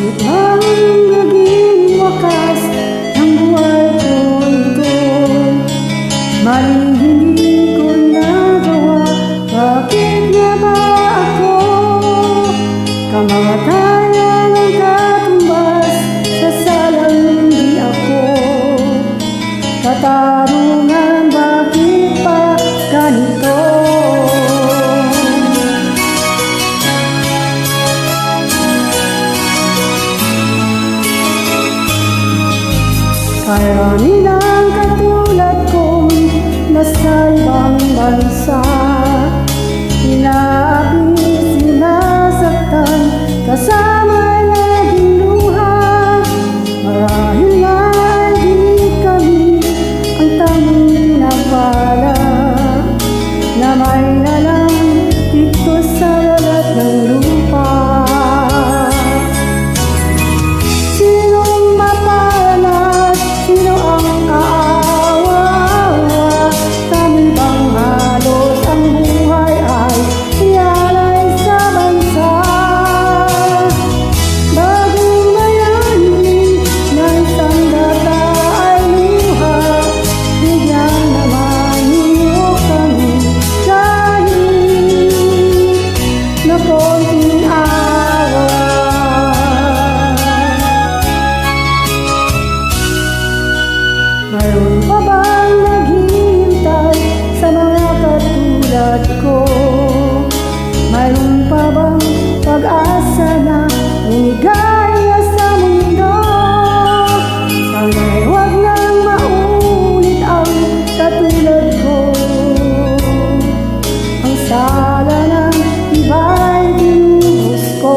Kahit man naging wakas ang buhay ko ito, maling hindi ko nagawa. Bakit nga ba ako kamatayan ang katumbas sa salang hindi ako? Katarungan, bakit pa ganito? Karami ng katulad kong nasa ibang bansa, inaapi, sinasaktan, kasama naging luha. Marahil nga ay di kami ang tanging pinapala na may alam dito sa balat ng lupa. Mayroon pa bang naghihintay sa mga katulad ko? Mayroon pa bang pag-asa na umigaya sa mundo? Sana'y huwag nang maulit ang katulad ko. Ang sala ng iba'y tinubos ko.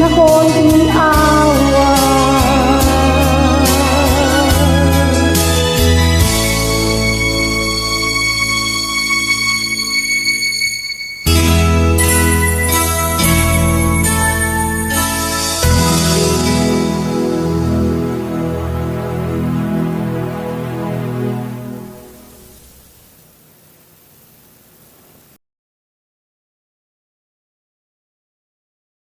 Na konting awa.